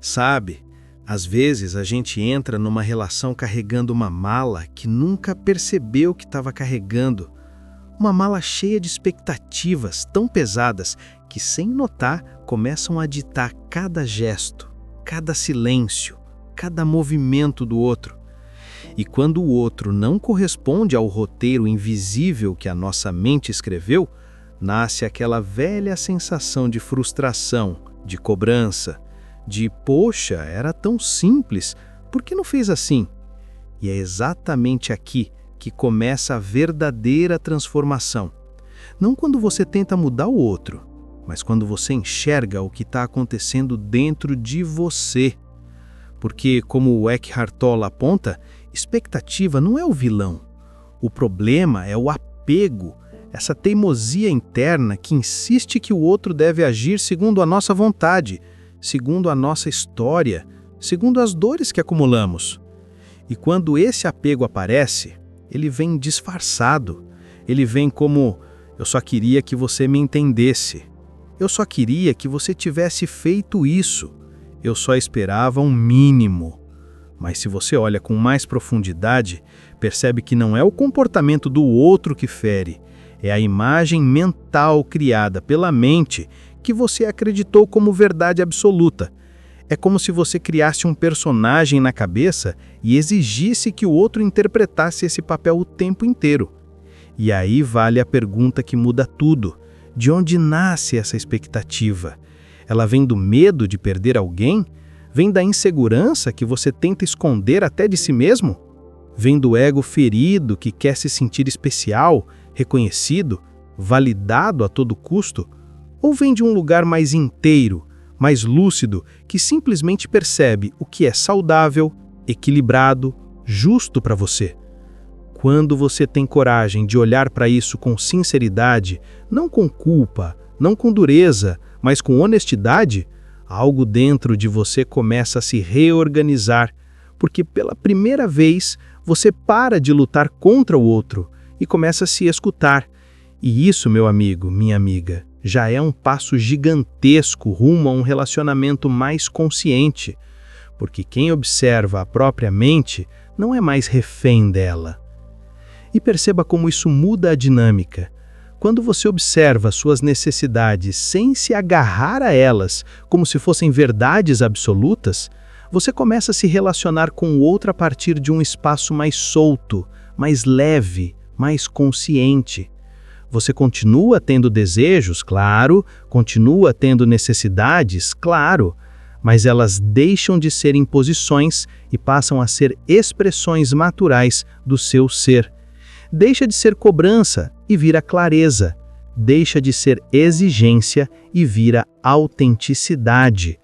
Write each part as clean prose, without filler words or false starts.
Sabe, às vezes a gente entra numa relação carregando uma mala que nunca percebeu que estava carregando. Uma mala cheia de expectativas tão pesadas que, sem notar, começam a ditar cada gesto, cada silêncio, cada movimento do outro. E quando o outro não corresponde ao roteiro invisível que a nossa mente escreveu, nasce aquela velha sensação de frustração, de cobrança, de poxa, era tão simples, por que não fez assim? E é exatamente aqui que começa a verdadeira transformação. Não quando você tenta mudar o outro, mas quando você enxerga o que está acontecendo dentro de você. Porque, como o Eckhart Tolle aponta, expectativa não é o vilão. O problema é o apego, essa teimosia interna que insiste que o outro deve agir segundo a nossa vontade, segundo a nossa história, segundo as dores que acumulamos. E quando esse apego aparece, ele vem disfarçado. Ele vem como: eu só queria que você me entendesse. Eu só queria que você tivesse feito isso. Eu só esperava um mínimo. Mas se você olha com mais profundidade, percebe que não é o comportamento do outro que fere, é a imagem mental criada pela mente que você acreditou como verdade absoluta. É como se você criasse um personagem na cabeça e exigisse que o outro interpretasse esse papel o tempo inteiro. E aí vale a pergunta que muda tudo. De onde nasce essa expectativa? Ela vem do medo de perder alguém? Vem da insegurança que você tenta esconder até de si mesmo? Vem do ego ferido que quer se sentir especial, reconhecido, validado a todo custo? Ou vem de um lugar mais inteiro, mais lúcido, que simplesmente percebe o que é saudável, equilibrado, justo para você? Quando você tem coragem de olhar para isso com sinceridade, não com culpa, não com dureza, mas com honestidade, algo dentro de você começa a se reorganizar, porque pela primeira vez você para de lutar contra o outro e começa a se escutar. E isso, meu amigo, minha amiga, já é um passo gigantesco rumo a um relacionamento mais consciente, porque quem observa a própria mente não é mais refém dela. E perceba como isso muda a dinâmica. Quando você observa suas necessidades sem se agarrar a elas como se fossem verdades absolutas, você começa a se relacionar com o outro a partir de um espaço mais solto, mais leve, mais consciente. Você continua tendo desejos, claro, continua tendo necessidades, claro, mas elas deixam de ser imposições e passam a ser expressões naturais do seu ser. Deixa de ser cobrança e vira clareza. Deixa de ser exigência e vira autenticidade.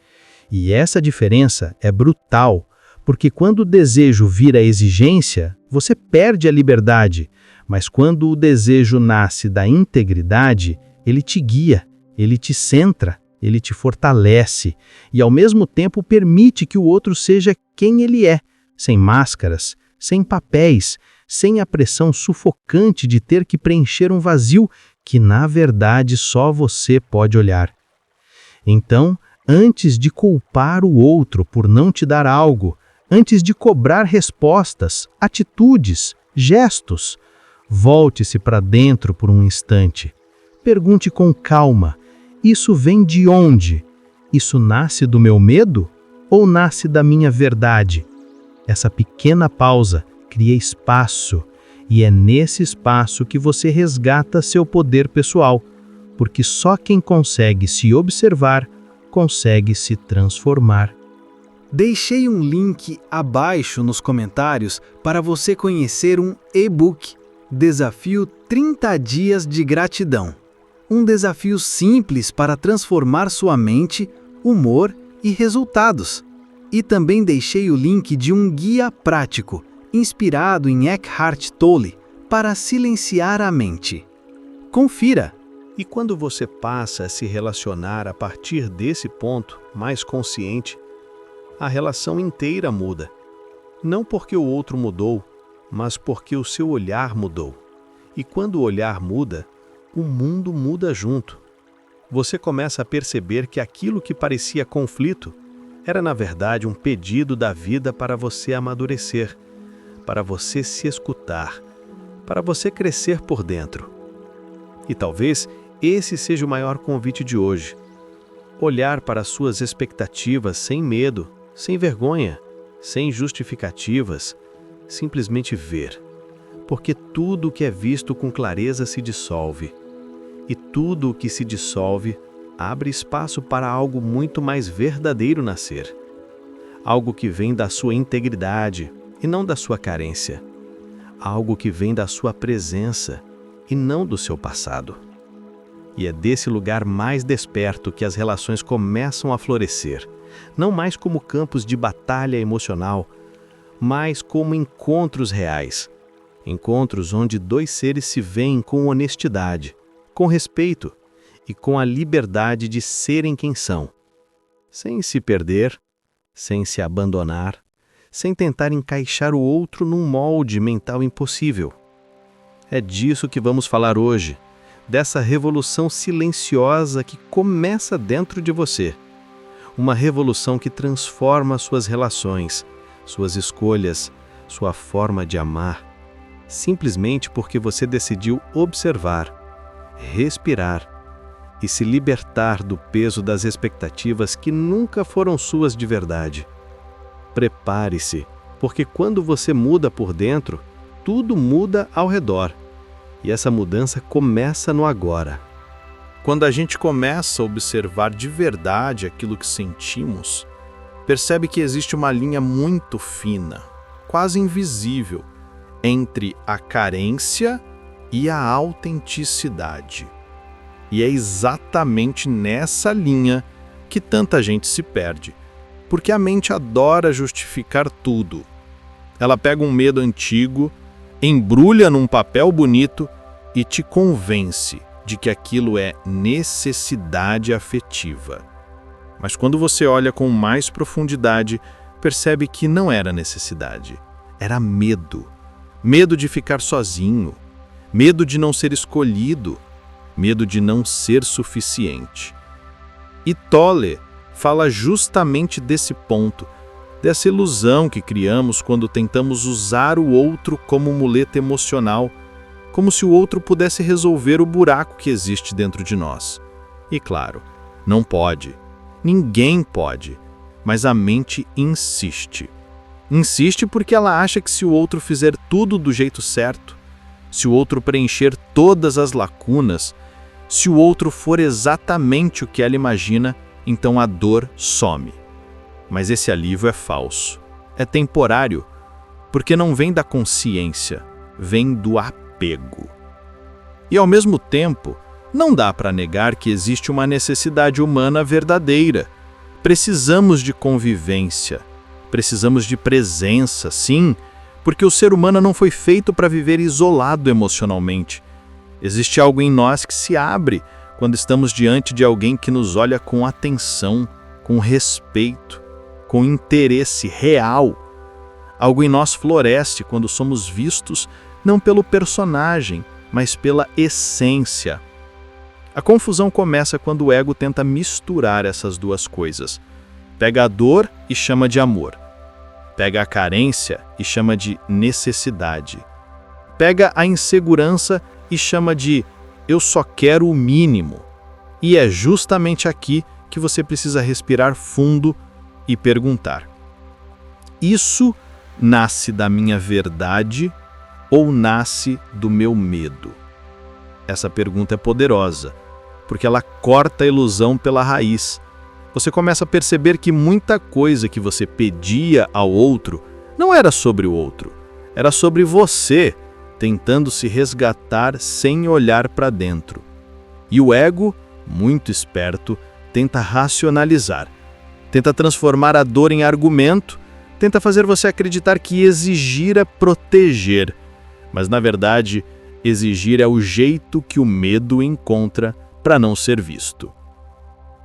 E essa diferença é brutal, porque quando o desejo vira exigência, você perde a liberdade. Mas quando o desejo nasce da integridade, ele te guia, ele te centra, ele te fortalece e ao mesmo tempo permite que o outro seja quem ele é, sem máscaras, sem papéis, sem a pressão sufocante de ter que preencher um vazio que na verdade só você pode olhar. Então, antes de culpar o outro por não te dar algo, antes de cobrar respostas, atitudes, gestos, volte-se para dentro por um instante. Pergunte com calma: isso vem de onde? Isso nasce do meu medo ou nasce da minha verdade? Essa pequena pausa cria espaço, e é nesse espaço que você resgata seu poder pessoal, porque só quem consegue se observar consegue se transformar. Deixei um link abaixo nos comentários para você conhecer um e-book, Desafio 30 Dias de Gratidão. Um desafio simples para transformar sua mente, humor e resultados. E também deixei o link de um guia prático, inspirado em Eckhart Tolle, para silenciar a mente. Confira! E quando você passa a se relacionar a partir desse ponto mais consciente, a relação inteira muda. Não porque o outro mudou, mas porque o seu olhar mudou. E quando o olhar muda, o mundo muda junto. Você começa a perceber que aquilo que parecia conflito Era, na verdade, um pedido da vida para você amadurecer, para você se escutar, para você crescer por dentro. E talvez esse seja o maior convite de hoje. Olhar para as suas expectativas sem medo, sem vergonha, sem justificativas, simplesmente ver. Porque tudo o que é visto com clareza se dissolve. E tudo o que se dissolve abre espaço para algo muito mais verdadeiro nascer. Algo que vem da sua integridade e não da sua carência. Algo que vem da sua presença e não do seu passado. E é desse lugar mais desperto que as relações começam a florescer, não mais como campos de batalha emocional, mas como encontros reais. Encontros onde dois seres se veem com honestidade, com respeito e com a liberdade de serem quem são, sem se perder, sem se abandonar, sem tentar encaixar o outro num molde mental impossível. É disso que vamos falar hoje, dessa revolução silenciosa que começa dentro de você. Uma revolução que transforma suas relações, suas escolhas, sua forma de amar, simplesmente porque você decidiu observar, respirar e se libertar do peso das expectativas que nunca foram suas de verdade. Prepare-se, porque quando você muda por dentro, tudo muda ao redor. E essa mudança começa no agora. Quando a gente começa a observar de verdade aquilo que sentimos, percebe que existe uma linha muito fina, quase invisível, entre a carência e a autenticidade. E é exatamente nessa linha que tanta gente se perde, porque a mente adora justificar tudo. Ela pega um medo antigo, embrulha num papel bonito e te convence de que aquilo é necessidade afetiva. Mas quando você olha com mais profundidade, percebe que não era necessidade, era medo. Medo de ficar sozinho, medo de não ser escolhido, medo de não ser suficiente. E Tolle fala justamente desse ponto, dessa ilusão que criamos quando tentamos usar o outro como muleta emocional, como se o outro pudesse resolver o buraco que existe dentro de nós. E claro, não pode, ninguém pode, mas a mente insiste. Insiste porque ela acha que se o outro fizer tudo do jeito certo, se o outro preencher todas as lacunas, se o outro for exatamente o que ela imagina, então a dor some. Mas esse alívio é falso, é temporário, porque não vem da consciência, vem do apego. E ao mesmo tempo, não dá para negar que existe uma necessidade humana verdadeira. Precisamos de convivência, precisamos de presença, sim, porque o ser humano não foi feito para viver isolado emocionalmente. Existe algo em nós que se abre quando estamos diante de alguém que nos olha com atenção, com respeito, com interesse real. Algo em nós floresce quando somos vistos não pelo personagem, mas pela essência. A confusão começa quando o ego tenta misturar essas duas coisas. Pega a dor e chama de amor. Pega a carência e chama de necessidade. Pega a insegurança e chama de eu só quero o mínimo. E é justamente aqui que você precisa respirar fundo e perguntar: isso nasce da minha verdade ou nasce do meu medo? Essa pergunta é poderosa, porque ela corta a ilusão pela raiz. Você começa a perceber que muita coisa que você pedia ao outro não era sobre o outro, era sobre você, tentando se resgatar sem olhar para dentro. E o ego, muito esperto, tenta racionalizar, tenta transformar a dor em argumento, tenta fazer você acreditar que exigir é proteger, mas na verdade, exigir é o jeito que o medo encontra para não ser visto.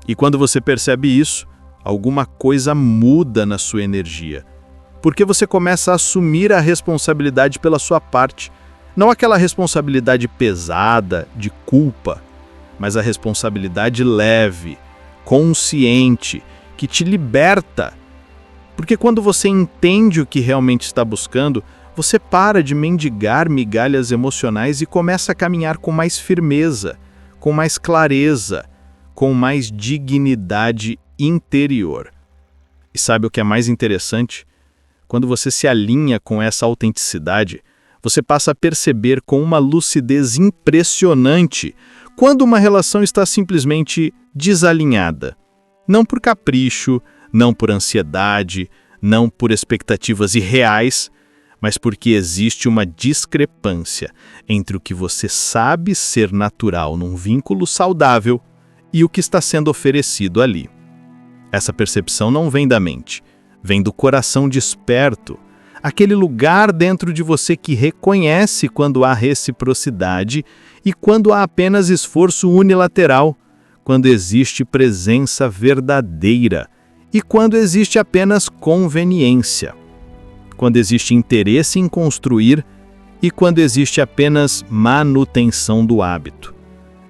E quando você percebe isso, alguma coisa muda na sua energia, porque você começa a assumir a responsabilidade pela sua parte, não aquela responsabilidade pesada, de culpa, mas a responsabilidade leve, consciente, que que te liberta. Porque quando você entende o que realmente está buscando, você para de mendigar migalhas emocionais e começa a caminhar com mais firmeza, com mais clareza, com mais dignidade interior. E sabe o que é mais interessante? Quando você se alinha com essa autenticidade, você passa a perceber com uma lucidez impressionante quando uma relação está simplesmente desalinhada. Não por capricho, não por ansiedade, não por expectativas irreais, mas porque existe uma discrepância entre o que você sabe ser natural num vínculo saudável e o que está sendo oferecido ali. Essa percepção não vem da mente, vem do coração desperto, aquele lugar dentro de você que reconhece quando há reciprocidade e quando há apenas esforço unilateral, quando existe presença verdadeira e quando existe apenas conveniência, quando existe interesse em construir e quando existe apenas manutenção do hábito.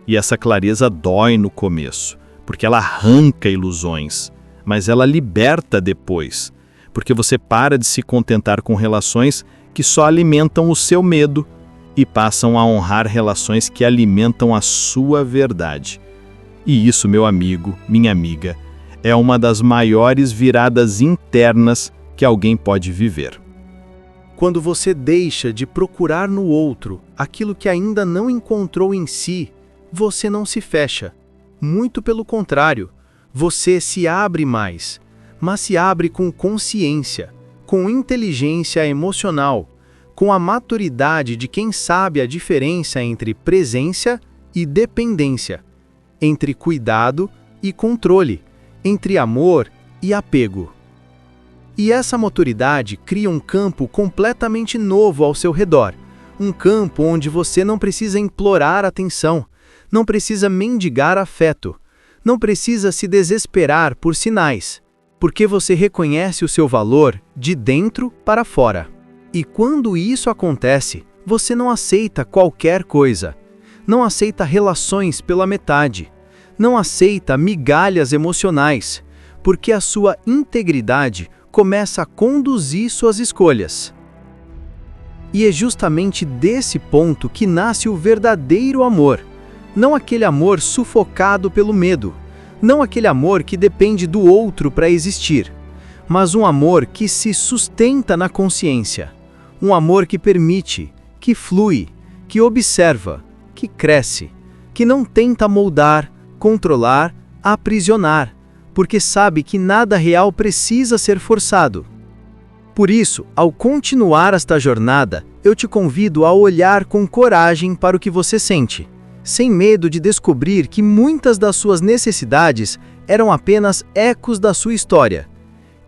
E essa clareza dói no começo, porque ela arranca ilusões, mas ela liberta depois, porque você para de se contentar com relações que só alimentam o seu medo e passam a honrar relações que alimentam a sua verdade. E isso, meu amigo, minha amiga, é uma das maiores viradas internas que alguém pode viver. Quando você deixa de procurar no outro aquilo que ainda não encontrou em si, você não se fecha. Muito pelo contrário, você se abre mais, mas se abre com consciência, com inteligência emocional, com a maturidade de quem sabe a diferença entre presença e dependência, entre cuidado e controle, entre amor e apego. E essa maturidade cria um campo completamente novo ao seu redor, um campo onde você não precisa implorar atenção, não precisa mendigar afeto, não precisa se desesperar por sinais, porque você reconhece o seu valor de dentro para fora. E quando isso acontece, você não aceita qualquer coisa, não aceita relações pela metade, não aceita migalhas emocionais, porque a sua integridade começa a conduzir suas escolhas. E é justamente desse ponto que nasce o verdadeiro amor, não aquele amor sufocado pelo medo, não aquele amor que depende do outro para existir, mas um amor que se sustenta na consciência, um amor que permite, que flui, que observa, que cresce, que não tenta moldar, controlar, aprisionar, porque sabe que nada real precisa ser forçado. Por isso, ao continuar esta jornada, eu te convido a olhar com coragem para o que você sente, sem medo de descobrir que muitas das suas necessidades eram apenas ecos da sua história,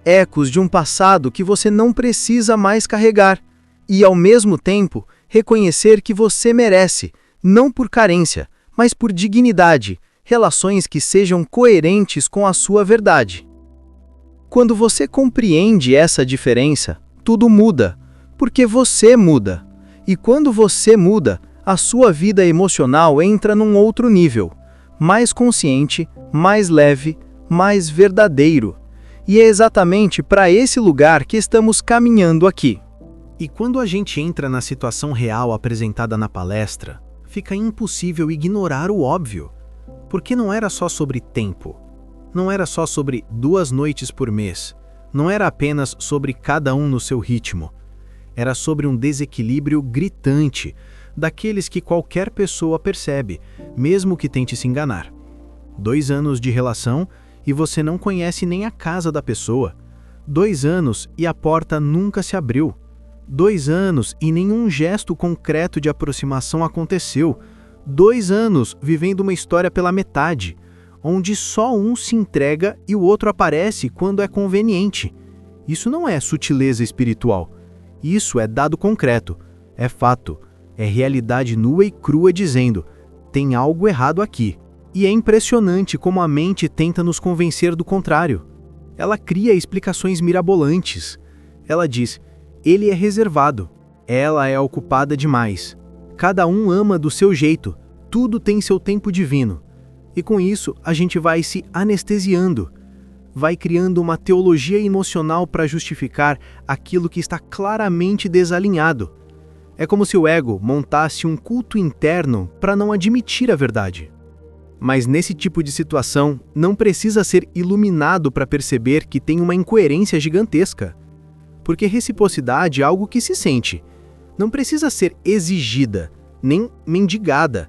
ecos de um passado que você não precisa mais carregar, e ao mesmo tempo reconhecer que você merece, não por carência, mas por dignidade, relações que sejam coerentes com a sua verdade. Quando você compreende essa diferença, tudo muda, porque você muda. E quando você muda, a sua vida emocional entra num outro nível, mais consciente, mais leve, mais verdadeiro. E é exatamente para esse lugar que estamos caminhando aqui. E quando a gente entra na situação real apresentada na palestra, fica impossível ignorar o óbvio. Porque não era só sobre tempo, não era só sobre 2 noites por mês, não era apenas sobre cada um no seu ritmo. Era sobre um desequilíbrio gritante, daqueles que qualquer pessoa percebe, mesmo que tente se enganar. 2 anos de relação e você não conhece nem a casa da pessoa. 2 anos e a porta nunca se abriu. 2 anos e nenhum gesto concreto de aproximação aconteceu. 2 anos vivendo uma história pela metade, onde só um se entrega e o outro aparece quando é conveniente. Isso não é sutileza espiritual. Isso é dado concreto, é fato, é realidade nua e crua dizendo: tem algo errado aqui. E é impressionante como a mente tenta nos convencer do contrário. Ela cria explicações mirabolantes. Ela diz: ele é reservado, ela é ocupada demais. Cada um ama do seu jeito, tudo tem seu tempo divino. E com isso, a gente vai se anestesiando. vai criando uma teologia emocional para justificar aquilo que está claramente desalinhado. É como se o ego montasse um culto interno para não admitir a verdade. Mas nesse tipo de situação, não precisa ser iluminado para perceber que tem uma incoerência gigantesca. Porque reciprocidade é algo que se sente. Não precisa ser exigida, nem mendigada.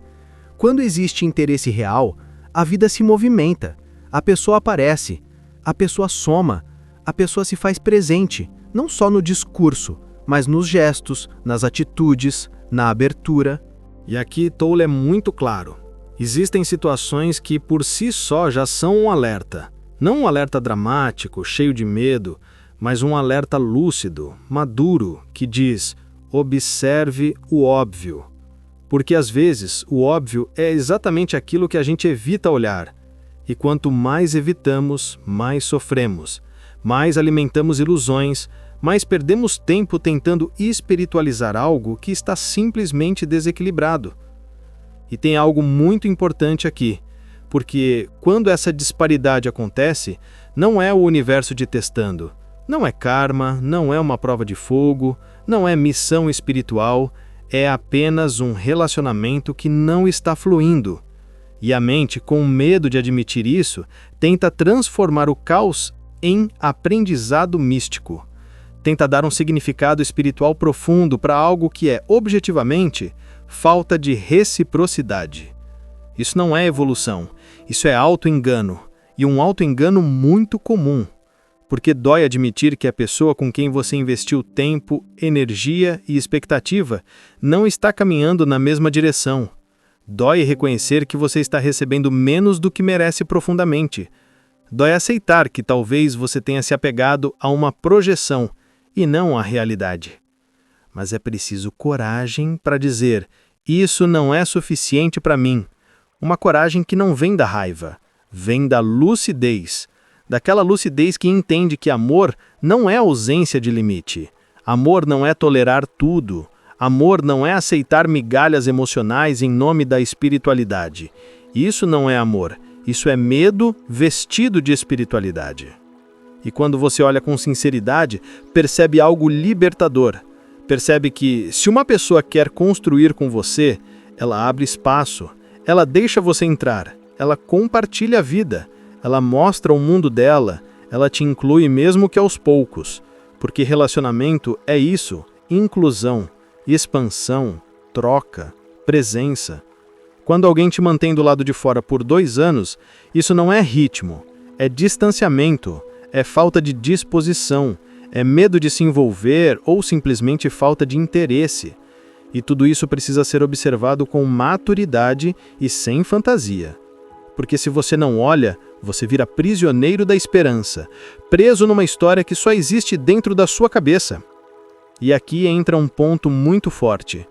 Quando existe interesse real, a vida se movimenta, a pessoa aparece, a pessoa soma, a pessoa se faz presente, não só no discurso, mas nos gestos, nas atitudes, na abertura. E aqui Tolle é muito claro. Existem situações que por si só já são um alerta. Não um alerta dramático, cheio de medo, mas um alerta lúcido, maduro, que diz: observe o óbvio. Porque às vezes o óbvio é exatamente aquilo que a gente evita olhar. E quanto mais evitamos, mais sofremos, mais alimentamos ilusões, mais perdemos tempo tentando espiritualizar algo que está simplesmente desequilibrado. E tem algo muito importante aqui, porque quando essa disparidade acontece, não é o universo te testando, não é karma, não é uma prova de fogo, não é missão espiritual, é apenas um relacionamento que não está fluindo. E a mente, com medo de admitir isso, tenta transformar o caos em aprendizado místico. Tenta dar um significado espiritual profundo para algo que é, objetivamente, falta de reciprocidade. Isso não é evolução, isso é auto-engano, e um auto-engano muito comum, porque dói admitir que a pessoa com quem você investiu tempo, energia e expectativa não está caminhando na mesma direção. Dói reconhecer que você está recebendo menos do que merece profundamente. Dói aceitar que talvez você tenha se apegado a uma projeção e não à realidade. Mas é preciso coragem para dizer: isso não é suficiente para mim. Uma coragem que não vem da raiva, vem da lucidez. Daquela lucidez que entende que amor não é ausência de limite. Amor não é tolerar tudo. Amor não é aceitar migalhas emocionais em nome da espiritualidade. Isso não é amor. Isso é medo vestido de espiritualidade. E quando você olha com sinceridade, percebe algo libertador. Percebe que, se uma pessoa quer construir com você, ela abre espaço, ela deixa você entrar, ela compartilha a vida, ela mostra o mundo dela, ela te inclui mesmo que aos poucos. Porque relacionamento é isso: inclusão, expansão, troca, presença. Quando alguém te mantém do lado de fora por 2 anos, isso não é ritmo, é distanciamento, é falta de disposição, é medo de se envolver ou simplesmente falta de interesse. E tudo isso precisa ser observado com maturidade e sem fantasia. Porque se você não olha, você vira prisioneiro da esperança, preso numa história que só existe dentro da sua cabeça. E aqui entra um ponto muito forte.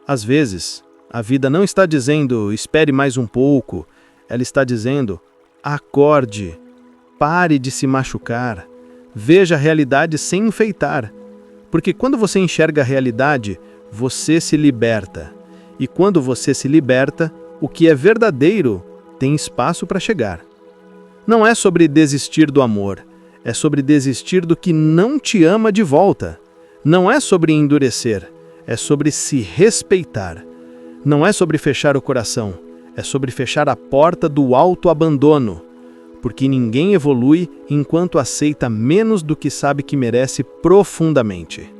Às vezes, a vida não está dizendo espere mais um pouco, ela está dizendo acorde, pare de se machucar, veja a realidade sem enfeitar. Porque quando você enxerga a realidade, você se liberta. E quando você se liberta, o que é verdadeiro tem espaço para chegar. Não é sobre desistir do amor, é sobre desistir do que não te ama de volta. Não é sobre endurecer, é sobre se respeitar. Não é sobre fechar o coração, é sobre fechar a porta do autoabandono. Porque ninguém evolui enquanto aceita menos do que sabe que merece profundamente.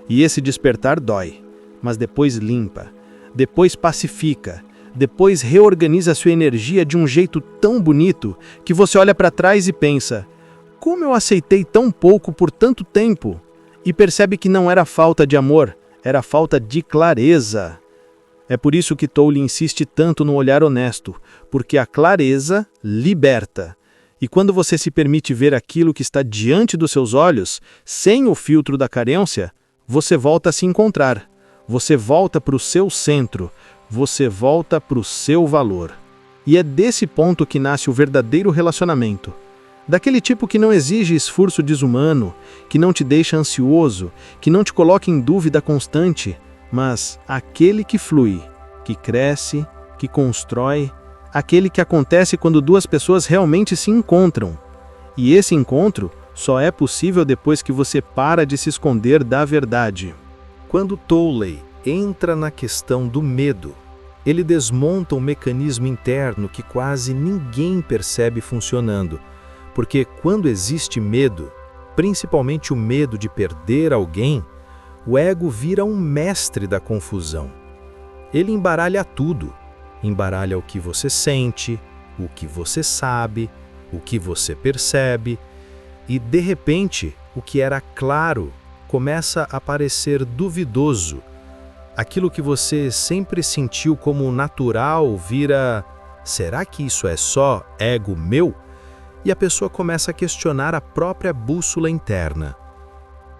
E esse despertar dói, mas depois limpa, depois pacifica, depois reorganiza sua energia de um jeito tão bonito que você olha para trás e pensa: como eu aceitei tão pouco por tanto tempo? E percebe que não era falta de amor, era falta de clareza. É por isso que Tolle insiste tanto no olhar honesto, porque a clareza liberta. E quando você se permite ver aquilo que está diante dos seus olhos, sem o filtro da carência, você volta a se encontrar. Você volta para o seu centro, você volta para o seu valor. E é desse ponto que nasce o verdadeiro relacionamento. Daquele tipo que não exige esforço desumano, que não te deixa ansioso, que não te coloca em dúvida constante, mas aquele que flui, que cresce, que constrói, aquele que acontece quando 2 pessoas realmente se encontram. E esse encontro só é possível depois que você para de se esconder da verdade. Quando Tolley entra na questão do medo, ele desmonta um mecanismo interno que quase ninguém percebe funcionando, porque quando existe medo, principalmente o medo de perder alguém, o ego vira um mestre da confusão. Ele embaralha tudo, embaralha o que você sente, o que você sabe, o que você percebe, e de repente, o que era claro começa a parecer duvidoso. Aquilo que você sempre sentiu como natural vira: será que isso é só ego meu? E a pessoa começa a questionar a própria bússola interna.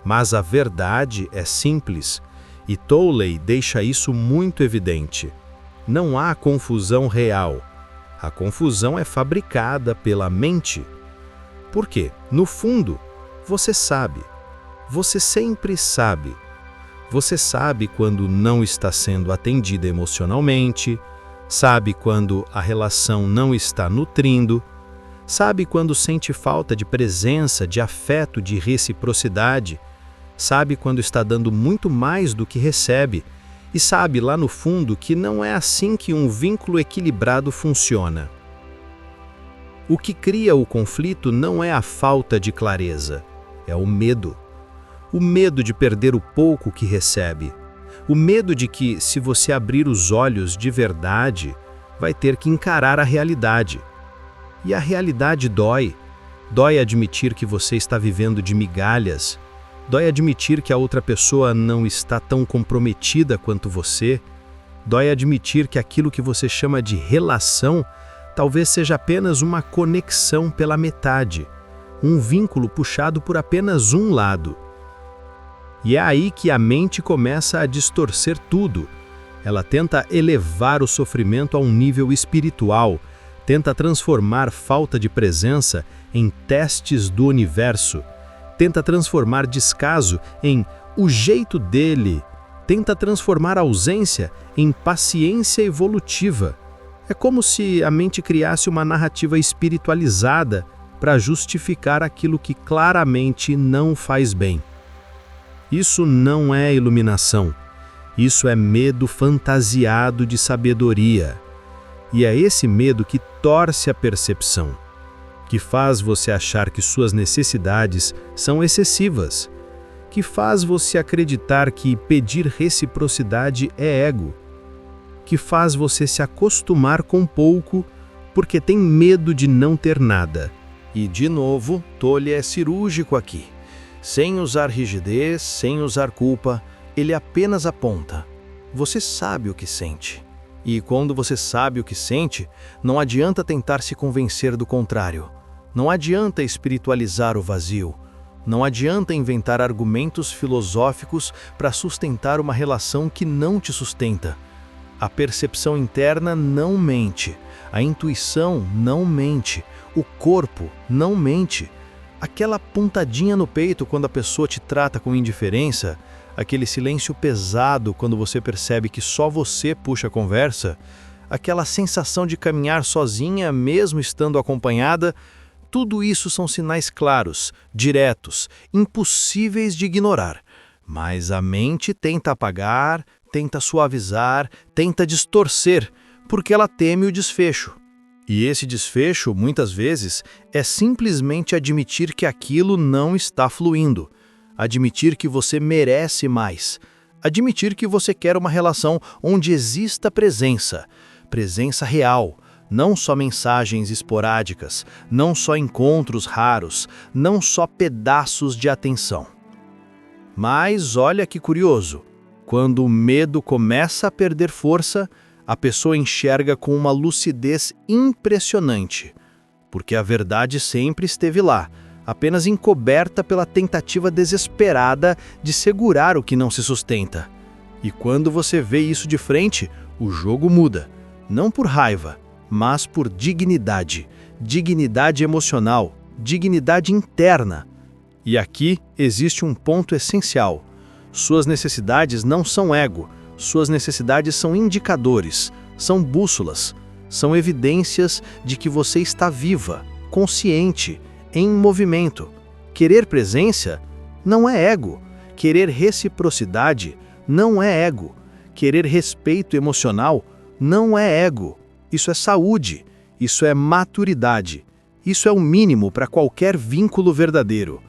Mas a verdade é simples, e Tolley deixa isso muito evidente. Não há confusão real. A confusão é fabricada pela mente. Por quê? No fundo, você sabe. Você sempre sabe. Você sabe quando não está sendo atendida emocionalmente, sabe quando a relação não está nutrindo, sabe quando sente falta de presença, de afeto, de reciprocidade, sabe quando está dando muito mais do que recebe e sabe lá no fundo que não é assim que um vínculo equilibrado funciona. O que cria o conflito não é a falta de clareza, é o medo. O medo de perder o pouco que recebe. O medo de que, se você abrir os olhos de verdade, vai ter que encarar a realidade. E a realidade dói. Dói admitir que você está vivendo de migalhas. Dói admitir que a outra pessoa não está tão comprometida quanto você. Dói admitir que aquilo que você chama de relação talvez seja apenas uma conexão pela metade, um vínculo puxado por apenas um lado. E é aí que a mente começa a distorcer tudo. Ela tenta elevar o sofrimento a um nível espiritual, tenta transformar falta de presença em testes do universo, tenta transformar descaso em o jeito dele, tenta transformar ausência em paciência evolutiva. É como se a mente criasse uma narrativa espiritualizada para justificar aquilo que claramente não faz bem. Isso não é iluminação, isso é medo fantasiado de sabedoria. E é esse medo que torce a percepção, que faz você achar que suas necessidades são excessivas, que faz você acreditar que pedir reciprocidade é ego, que faz você se acostumar com pouco porque tem medo de não ter nada. E de novo, Tolley é cirúrgico aqui. Sem usar rigidez, sem usar culpa, ele apenas aponta. Você sabe o que sente. E quando você sabe o que sente, não adianta tentar se convencer do contrário. Não adianta espiritualizar o vazio. Não adianta inventar argumentos filosóficos para sustentar uma relação que não te sustenta. A percepção interna não mente. A intuição não mente. O corpo não mente. Aquela pontadinha no peito quando a pessoa te trata com indiferença, aquele silêncio pesado quando você percebe que só você puxa a conversa, aquela sensação de caminhar sozinha mesmo estando acompanhada, tudo isso são sinais claros, diretos, impossíveis de ignorar. Mas a mente tenta apagar, tenta suavizar, tenta distorcer, porque ela teme o desfecho. E esse desfecho, muitas vezes, é simplesmente admitir que aquilo não está fluindo, admitir que você merece mais, admitir que você quer uma relação onde exista presença real, não só mensagens esporádicas, não só encontros raros, não só pedaços de atenção. Mas olha que curioso, quando o medo começa a perder força, a pessoa enxerga com uma lucidez impressionante, porque a verdade sempre esteve lá, apenas encoberta pela tentativa desesperada de segurar o que não se sustenta. E quando você vê isso de frente, o jogo muda, não por raiva, mas por dignidade, dignidade emocional, dignidade interna. E aqui existe um ponto essencial. Suas necessidades não são ego. Suas necessidades são indicadores, são bússolas, são evidências de que você está viva, consciente, em movimento. Querer presença não é ego. Querer reciprocidade não é ego. Querer respeito emocional não é ego. Isso é saúde. Isso é maturidade. Isso é o mínimo para qualquer vínculo verdadeiro.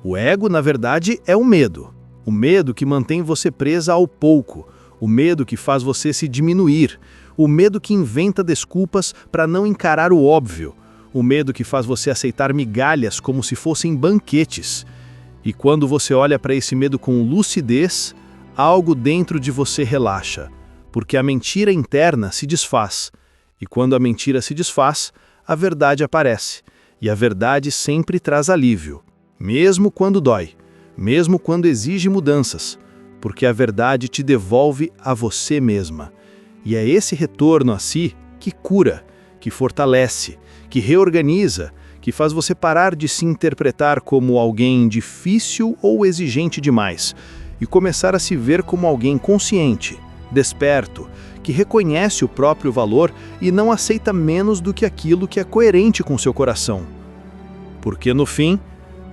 O ego, na verdade, é o medo. O medo que mantém você presa ao pouco. O medo que faz você se diminuir. O medo que inventa desculpas para não encarar o óbvio. O medo que faz você aceitar migalhas como se fossem banquetes. E quando você olha para esse medo com lucidez, algo dentro de você relaxa, porque a mentira interna se desfaz. E quando a mentira se desfaz, a verdade aparece. E a verdade sempre traz alívio, mesmo quando dói, mesmo quando exige mudanças, porque a verdade te devolve a você mesma. E é esse retorno a si que cura, que fortalece, que reorganiza, que faz você parar de se interpretar como alguém difícil ou exigente demais e começar a se ver como alguém consciente, desperto, que reconhece o próprio valor e não aceita menos do que aquilo que é coerente com seu coração. Porque, no fim,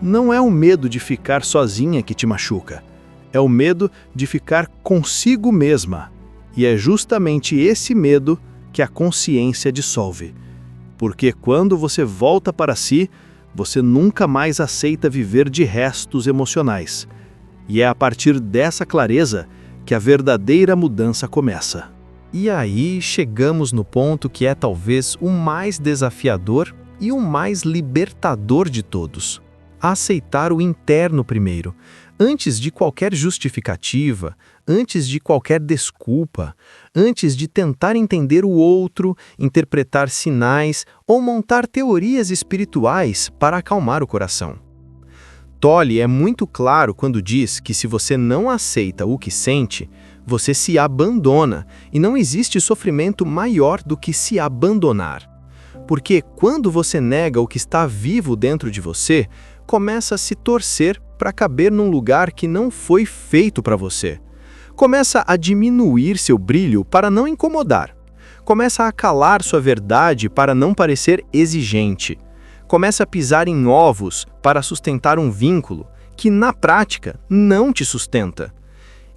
não é o medo de ficar sozinha que te machuca, é o medo de ficar consigo mesma. E é justamente esse medo que a consciência dissolve. Porque quando você volta para si, você nunca mais aceita viver de restos emocionais. E é a partir dessa clareza que a verdadeira mudança começa. E aí chegamos no ponto que é talvez o mais desafiador e o mais libertador de todos. Aceitar o interno primeiro, antes de qualquer justificativa, antes de qualquer desculpa, antes de tentar entender o outro, interpretar sinais ou montar teorias espirituais para acalmar o coração. Tolle é muito claro quando diz que se você não aceita o que sente, você se abandona, e não existe sofrimento maior do que se abandonar. Porque quando você nega o que está vivo dentro de você, começa a se torcer para caber num lugar que não foi feito para você. Começa a diminuir seu brilho para não incomodar. Começa a calar sua verdade para não parecer exigente. Começa a pisar em ovos para sustentar um vínculo que, na prática, não te sustenta.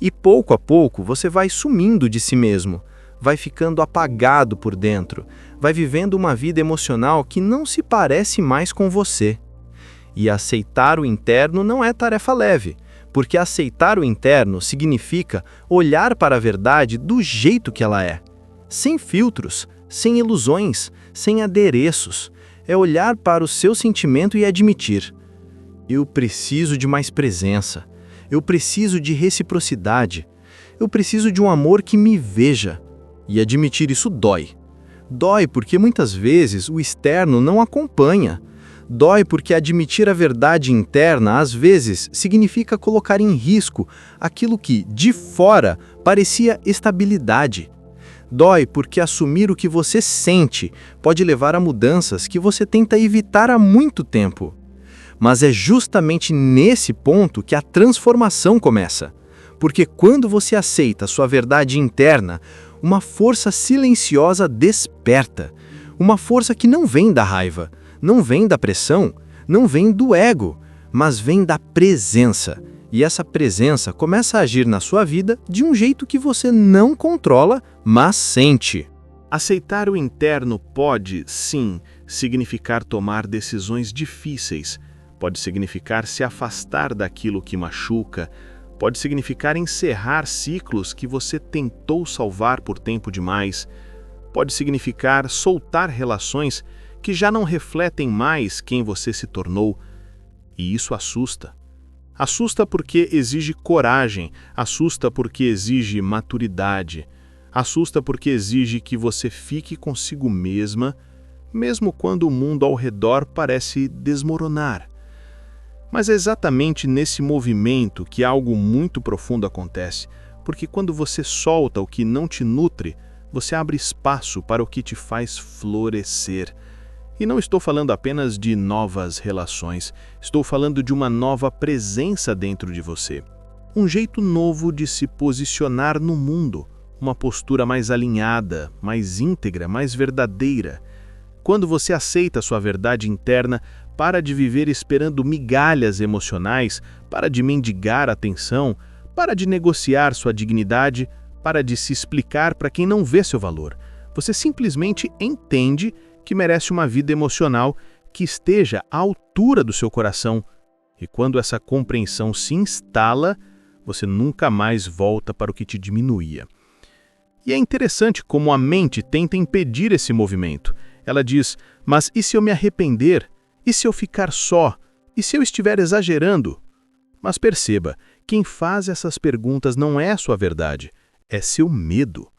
E pouco a pouco você vai sumindo de si mesmo, vai ficando apagado por dentro, vai vivendo uma vida emocional que não se parece mais com você. E aceitar o interno não é tarefa leve, porque aceitar o interno significa olhar para a verdade do jeito que ela é, sem filtros, sem ilusões, sem adereços. É olhar para o seu sentimento e admitir: eu preciso de mais presença, eu preciso de reciprocidade, eu preciso de um amor que me veja. E admitir isso dói. Dói porque muitas vezes o externo não acompanha. Dói porque admitir a verdade interna, às vezes, significa colocar em risco aquilo que, de fora, parecia estabilidade. Dói porque assumir o que você sente pode levar a mudanças que você tenta evitar há muito tempo. Mas é justamente nesse ponto que a transformação começa. Porque quando você aceita sua verdade interna, uma força silenciosa desperta. Uma força que não vem da raiva, não vem da pressão, não vem do ego, mas vem da presença. E essa presença começa a agir na sua vida de um jeito que você não controla, mas sente. Aceitar o interno pode, sim, significar tomar decisões difíceis. Pode significar se afastar daquilo que machuca. Pode significar encerrar ciclos que você tentou salvar por tempo demais. Pode significar soltar relações que já não refletem mais quem você se tornou. E isso assusta. Assusta porque exige coragem, assusta porque exige maturidade, assusta porque exige que você fique consigo mesma, mesmo quando o mundo ao redor parece desmoronar. Mas é exatamente nesse movimento que algo muito profundo acontece, porque quando você solta o que não te nutre, você abre espaço para o que te faz florescer. E não estou falando apenas de novas relações, estou falando de uma nova presença dentro de você. Um jeito novo de se posicionar no mundo, uma postura mais alinhada, mais íntegra, mais verdadeira. Quando você aceita sua verdade interna, para de viver esperando migalhas emocionais, para de mendigar atenção, para de negociar sua dignidade, para de se explicar para quem não vê seu valor. Você simplesmente entende que merece uma vida emocional que esteja à altura do seu coração. E quando essa compreensão se instala, você nunca mais volta para o que te diminuía. E é interessante como a mente tenta impedir esse movimento. Ela diz, mas e se eu me arrepender? E se eu ficar só? E se eu estiver exagerando? Mas perceba, quem faz essas perguntas não é sua verdade, é seu medo.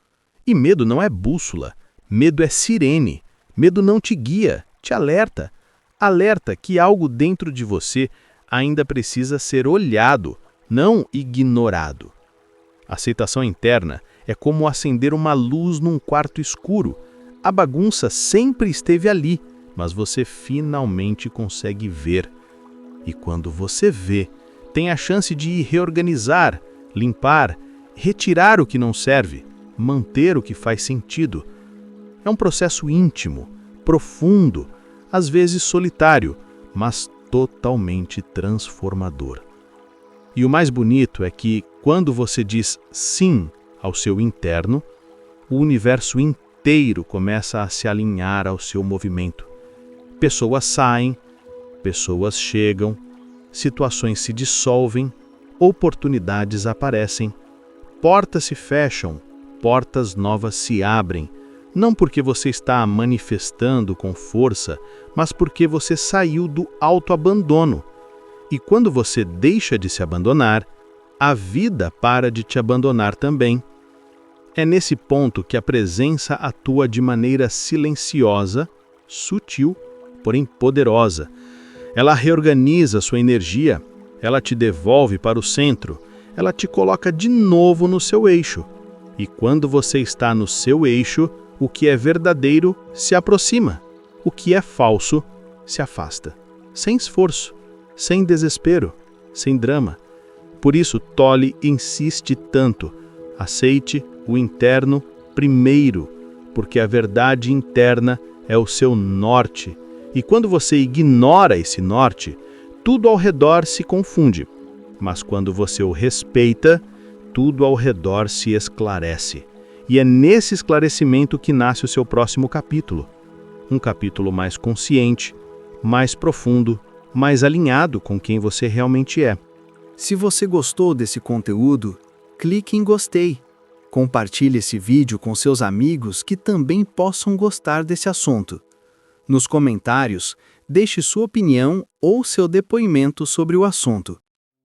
E medo não é bússola, medo é sirene. Medo não te guia, te alerta. Alerta que algo dentro de você ainda precisa ser olhado, não ignorado. Aceitação interna é como acender uma luz num quarto escuro. A bagunça sempre esteve ali, mas você finalmente consegue ver. E quando você vê, tem a chance de reorganizar, limpar, retirar o que não serve, manter o que faz sentido. É um processo íntimo, profundo, às vezes solitário, mas totalmente transformador. E o mais bonito é que, quando você diz sim ao seu interno, o universo inteiro começa a se alinhar ao seu movimento. Pessoas saem, pessoas chegam, situações se dissolvem, oportunidades aparecem, portas se fecham, portas novas se abrem, não porque você está manifestando com força, mas porque você saiu do autoabandono. E quando você deixa de se abandonar, a vida para de te abandonar também. É nesse ponto que a presença atua de maneira silenciosa, sutil, porém poderosa. Ela reorganiza sua energia, ela te devolve para o centro, ela te coloca de novo no seu eixo. E quando você está no seu eixo, o que é verdadeiro se aproxima, o que é falso se afasta. Sem esforço, sem desespero, sem drama. Por isso, Tolle insiste tanto. Aceite o interno primeiro, porque a verdade interna é o seu norte. E quando você ignora esse norte, tudo ao redor se confunde. Mas quando você o respeita, tudo ao redor se esclarece. E é nesse esclarecimento que nasce o seu próximo capítulo. Um capítulo mais consciente, mais profundo, mais alinhado com quem você realmente é. Se você gostou desse conteúdo, clique em gostei. Compartilhe esse vídeo com seus amigos que também possam gostar desse assunto. Nos comentários, deixe sua opinião ou seu depoimento sobre o assunto.